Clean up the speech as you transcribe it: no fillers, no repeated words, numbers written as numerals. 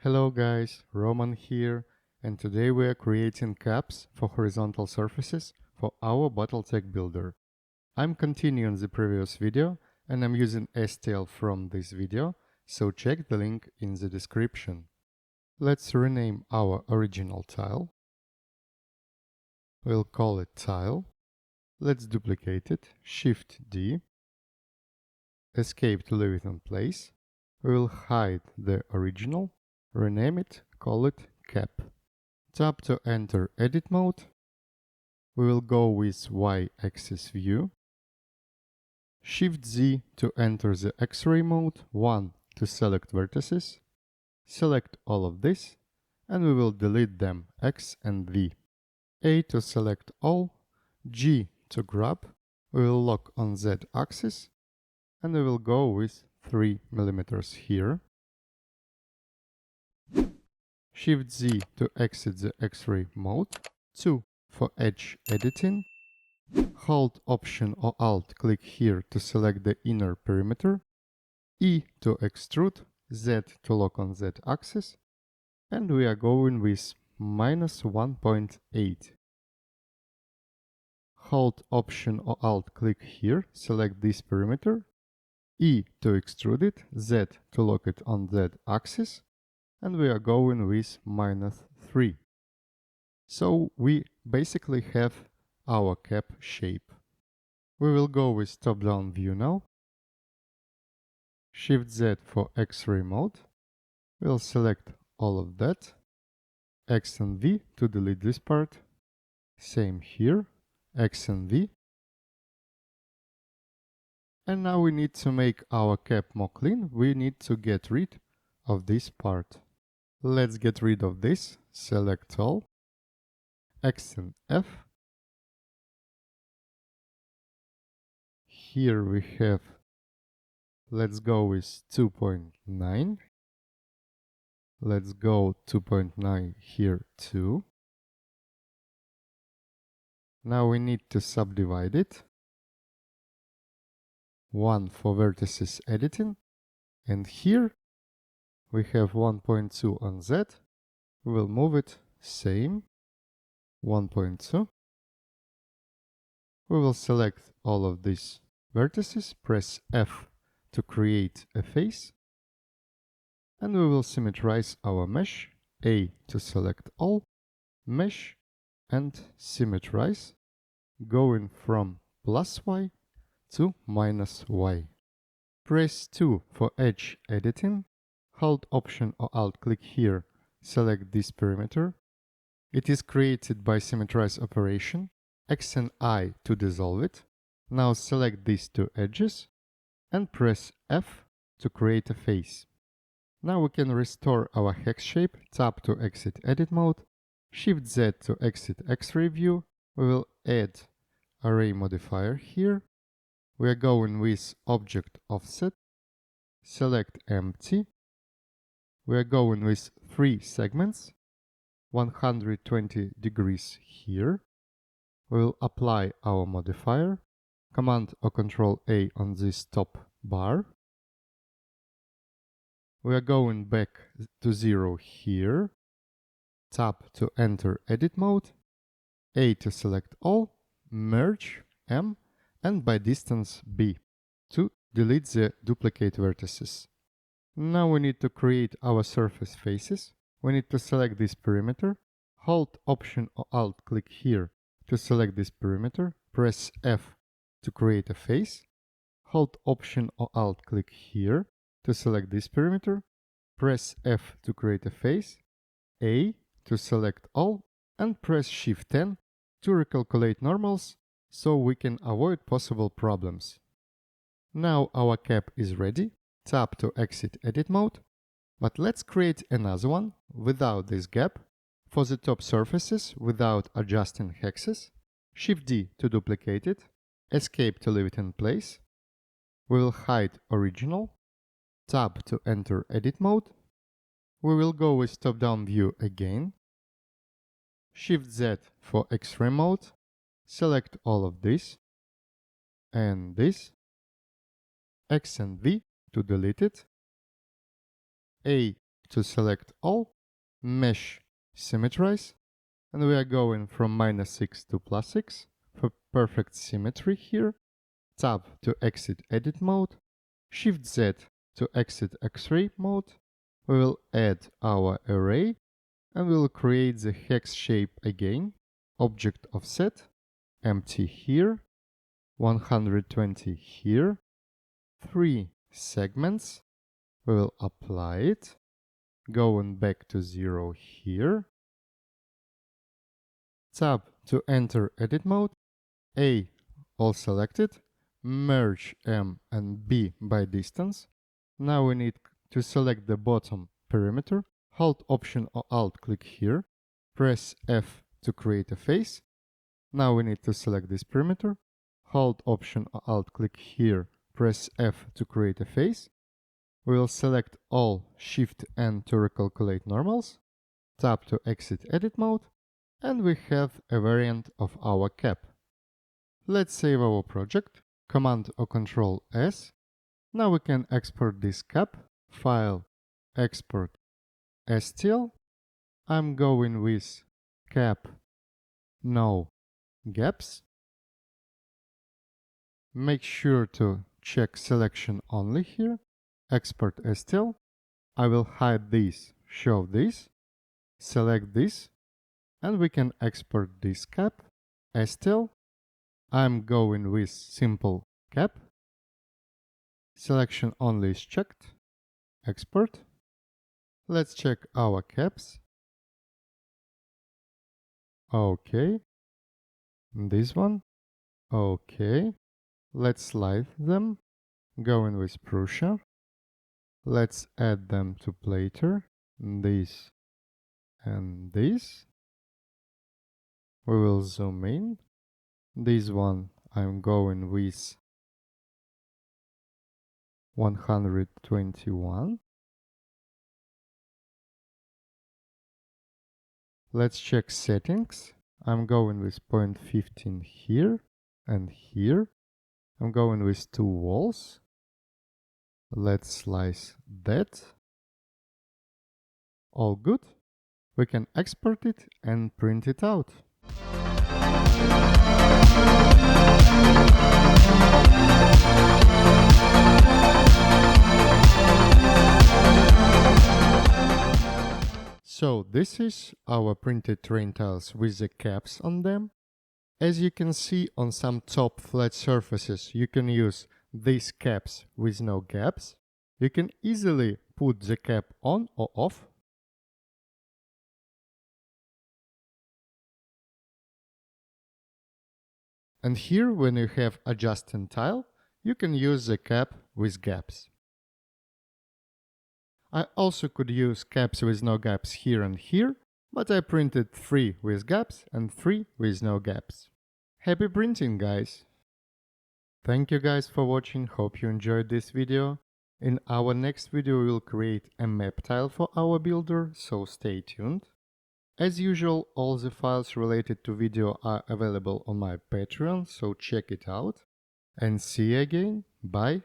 Hello guys, Roman here, and today we are creating caps for horizontal surfaces for our BattleTech builder. I'm continuing the previous video and I'm using STL from this video, so check the link in the description. Let's rename our original tile. We'll call it tile. Let's duplicate it, Shift D, Escape to leave it in place. We will hide the original, rename it, call it cap. Tap to enter edit mode. We will go with Y-axis view. Shift Z to enter the X-ray mode, 1 to select vertices. Select all of this and we will delete them, X and V. A to select all, G to grab. We will lock on Z axis and we will go with 3 mm here. Shift Z to exit the X-ray mode. 2 for edge editing. Hold Option or Alt, click here to select the inner perimeter. E to extrude, Z to lock on Z axis. And we are going with -1.8. Hold Option or Alt, click here, select this perimeter. E to extrude it, Z to lock it on Z axis. And we are going with -3. So we basically have our cap shape. We will go with top-down view now. Shift Z for X-ray mode. We'll select all of that. X and V to delete this part. Same here. X and V. And now we need to make our cap more clean. We need to get rid of this part. Let's get rid of this. Select all. X and F. Here we have, let's go with 2.9. Let's go 2.9 here too. Now we need to subdivide it. 1 for vertices editing. And here we have 1.2 on Z. We will move it same. 1.2. We will select all of these vertices, press F to create a face. And we will symmetrize our mesh, A to select all, mesh and symmetrize, going from +Y to -Y. Press 2 for edge editing, hold Option or Alt, click here, select this perimeter. It is created by symmetrize operation, X and I to dissolve it. Now select these two edges and press F to create a face. Now we can restore our hex shape, tap to exit edit mode, Shift Z to exit X-ray view. We will add array modifier here. We are going with object offset, select empty. We are going with 3 segments, 120 degrees here. We will apply our modifier, Command or Control A on this top bar. We are going back to 0 here. Tap to enter edit mode. A to select all, merge M, and by distance B to delete the duplicate vertices. Now we need to create our surface faces. We need to select this perimeter. Hold Option or Alt, click here to select this perimeter. Press F to create a face. Hold Option or Alt, click here to select this perimeter, press F to create a face, A to select all, and press Shift N to recalculate normals so we can avoid possible problems. Now our cap is ready. Tap to exit edit mode. But let's create another one without this gap. For the top surfaces without adjusting hexes, Shift D to duplicate it, Escape to leave it in place. We will hide original. Tab to enter edit mode. We will go with top-down view again. Shift Z for X-ray mode. Select all of this and this. X and V to delete it. A to select all, mesh symmetrize, and we are going from -6 to +6 for perfect symmetry here. Tab to exit edit mode, Shift Z to exit X-ray mode. We will add our array and we will create the hex shape again. Object offset, empty here, 120 here, 3 segments. We will apply it, going back to 0 here. Tab to enter edit mode, A all selected, merge M and B by distance. Now we need to select the bottom perimeter, hold Option or Alt click here, press F to create a face. Now we need to select this perimeter, hold Option or Alt click here, press F to create a face. We will select all, Shift N to recalculate normals, tab to exit edit mode, and we have a variant of our cap. Let's save our project, Command or Control S. Now we can export this cap, File, Export, STL. I'm going with cap, no gaps. Make sure to check selection only here, Export STL. I will hide this, show this, select this, and we can export this cap, STL. I'm going with simple cap. Selection only is checked. Export. Let's check our caps. Okay. This one. Okay. Let's slide them. Going with Prussia. Let's add them to plater. This and this. We will zoom in. This one I'm going with 121. Let's check settings. I'm going with 0.15 here and here. I'm going with 2 walls. Let's slice that. All good. We can export it and print it out. So this is our printed terrain tiles with the caps on them. As you can see on some top flat surfaces, you can use these caps with no gaps. You can easily put the cap on or off. And here, when you have adjusting tile, you can use the cap with gaps. I also could use caps with no gaps here and here, but I printed 3 with gaps and 3 with no gaps. Happy printing, guys! Thank you guys for watching, hope you enjoyed this video. In our next video we will create a map tile for our builder, so stay tuned. As usual, all the files related to video are available on my Patreon, so check it out. And see you again, bye!